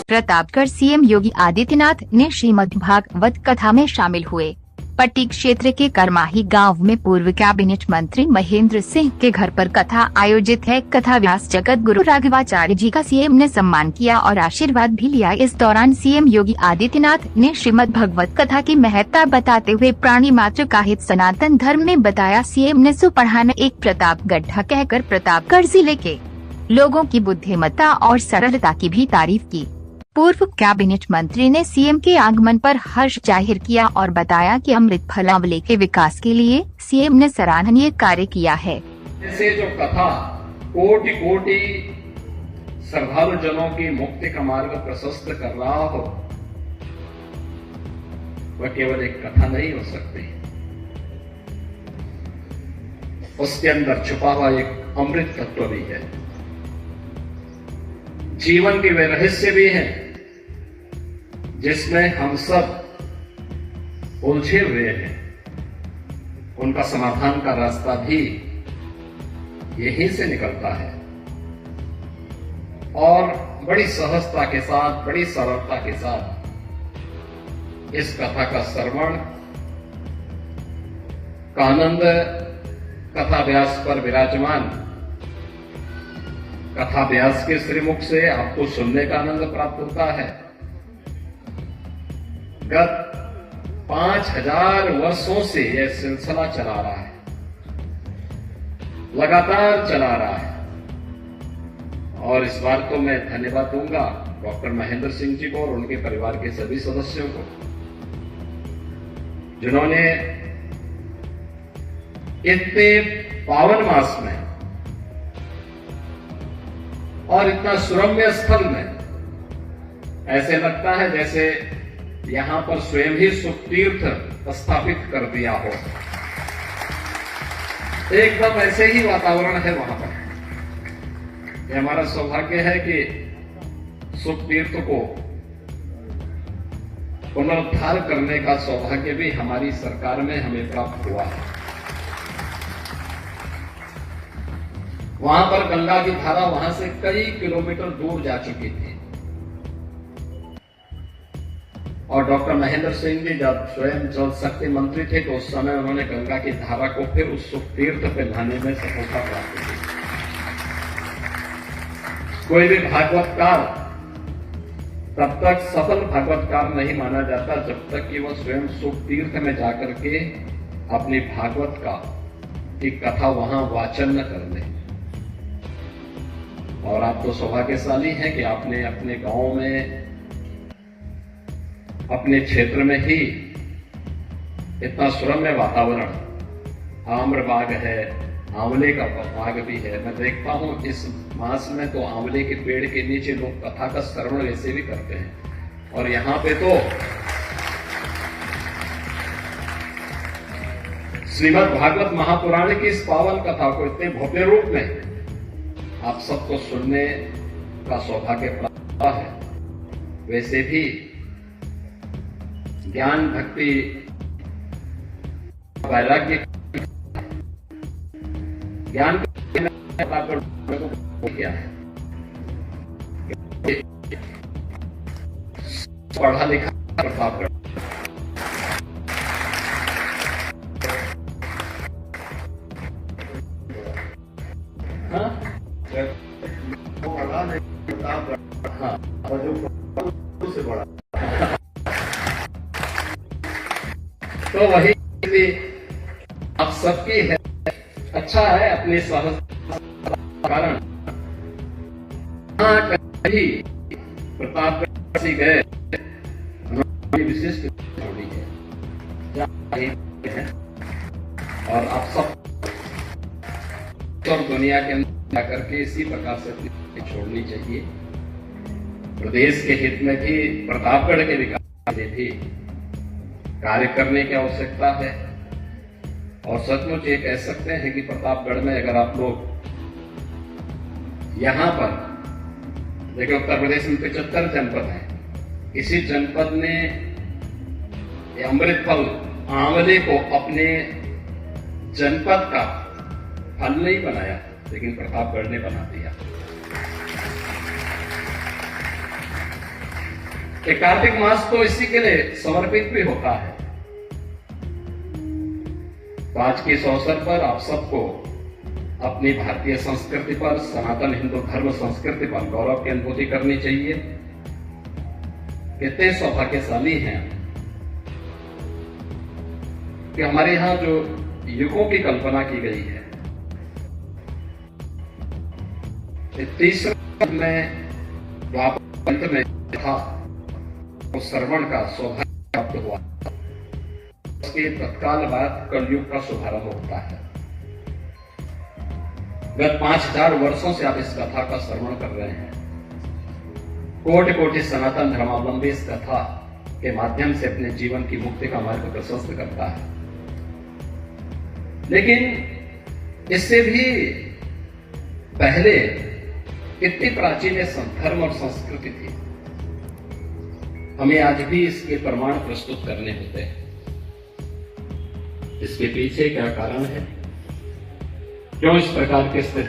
Pratapgarh CM Yogi Adityanath ने श्रीमद् भागवत कथा में शामिल हुए। पट्टी क्षेत्र के करमाही गांव में पूर्व कैबिनेट मंत्री महेंद्र सिंह के घर पर कथा आयोजित है। कथा व्यास जगत गुरु राघवाचार्य जी का सीएम ने सम्मान किया और आशीर्वाद भी लिया। इस दौरान सीएम योगी आदित्यनाथ ने श्रीमद् भागवत कथा की महत्ता बताते हुए प्राणी मात्र का हित सनातन धर्म में बताया। सीएम ने सुपढ़ाना एक प्रतापगढ़ कहकर प्रतापगढ़ जिले के लोगों की बुद्धिमत्ता और सरलता की भी तारीफ की। पूर्व कैबिनेट मंत्री ने सीएम के आगमन पर हर्ष जाहिर किया और बताया कि अमृत फल आंवले के विकास के लिए सीएम ने सराहनीय कार्य किया है। जैसे जो कथा कोटि कोटि श्रद्धालु जनों की मुक्ति का मार्ग प्रशस्त कर रहा हो, वह केवल एक कथा नहीं हो सकती, उसके अंदर छुपा हुआ एक अमृत तत्व भी है, जीवन के वे रहस्य भी हैं जिसमें हम सब उलझे हुए हैं। उनका समाधान का रास्ता भी यहीं से निकलता है और बड़ी सहजता के साथ, बड़ी सरलता के साथ इस कथा का श्रवण का आनंद कथा व्यास पर विराजमान कथा व्यास के श्रीमुख से आपको सुनने का आनंद प्राप्त होता है। गत 5000 वर्षों से यह सिलसिला चला रहा है, लगातार चला रहा है और इस बार तो मैं धन्यवाद दूंगा डॉक्टर महेंद्र सिंह जी को और उनके परिवार के सभी सदस्यों को, जिन्होंने इतने पावन मास में और इतना सुरम्य स्थल में ऐसे लगता है जैसे यहां पर स्वयं ही सुख तीर्थ स्थापित कर दिया हो। एकदम ऐसे ही वातावरण है वहां पर। यह हमारा सौभाग्य है कि सुख तीर्थ को पुनरुद्धार करने का सौभाग्य भी हमारी सरकार में हमें प्राप्त हुआ है। वहां पर गंगा की धारा वहां से कई किलोमीटर दूर जा चुकी थी और डॉक्टर महेंद्र सिंह जी जब स्वयं जल शक्ति मंत्री थे तो उस समय उन्होंने गंगा की धारा को फिर उस सुख तीर्थ पे लाने में सफलता प्राप्त की। कोई भी भागवतकार तब तक सफल भागवतकार नहीं माना जाता जब तक कि वह स्वयं सुख तीर्थ में जाकर के अपनी भागवत का एक कथा वहां वाचन न कर ले। और आप तो सौभाग्यशाली हैं कि आपने अपने गांव में, अपने क्षेत्र में ही इतना सुरम्य वातावरण, आम्र बाग है, आंवले का बाग भी है। मैं देखता हूं इस मास में तो आंवले के पेड़ के नीचे लोग कथा का श्रवण वैसे भी करते हैं और यहां पे तो श्रीमद् भागवत महापुराण की इस पावन कथा को इतने भव्य रूप में आप सबको सुनने का सौभाग्य प्राप्त है। वैसे भी ज्ञान, भक्ति, वैराग्य, ज्ञान क्या है, पढ़ा लिखा प्रतापगढ़ से बड़ा तो वही आप सबकी है। अच्छा है अपने सहज कारण कहीं प्रतापगढ़ से गए, विशिष्ट जोड़ी है और आप सब दुनिया के अंदर जाकर के इसी प्रकार से छोड़नी चाहिए। प्रदेश के हित में भी, प्रतापगढ़ के विकास में भी कार्य करने की आवश्यकता है और सचमुच ये कह सकते हैं कि प्रतापगढ़ में अगर आप लोग यहां पर देखिए, उत्तर प्रदेश में 75 जनपद हैं, इसी जनपद ने अमृत फल आंवले को अपने जनपद का फल नहीं बनाया, लेकिन प्रतापगढ़ ने बना दिया। कि कार्तिक मास तो इसी के लिए समर्पित भी होता है। तो आज के इस अवसर पर आप सबको अपनी भारतीय संस्कृति पर, सनातन हिंदू धर्म संस्कृति पर गौरव की अनुभूति करनी चाहिए। कितने सौभाग्यशाली हैं कि हमारे यहां जो युगों की कल्पना की गई है, तीसरे में द्वापर में था तो श्रवण का सौभाग्य प्राप्त हुआ। उसके तत्काल बाद कलयुग का शुभारंभ होता है। गत 5000 वर्षों से आप इस कथा का श्रवण कर रहे हैं। कोटि कोटि सनातन धर्मावलंबी इस कथा के माध्यम से अपने जीवन की मुक्ति का मार्ग प्रशस्त करता है। लेकिन इससे भी पहले कितनी प्राचीन धर्म और संस्कृति थी, हमें आज भी इसके प्रमाण प्रस्तुत करने होते हैं। इसके पीछे क्या कारण है, क्यों इस प्रकार के स्थिति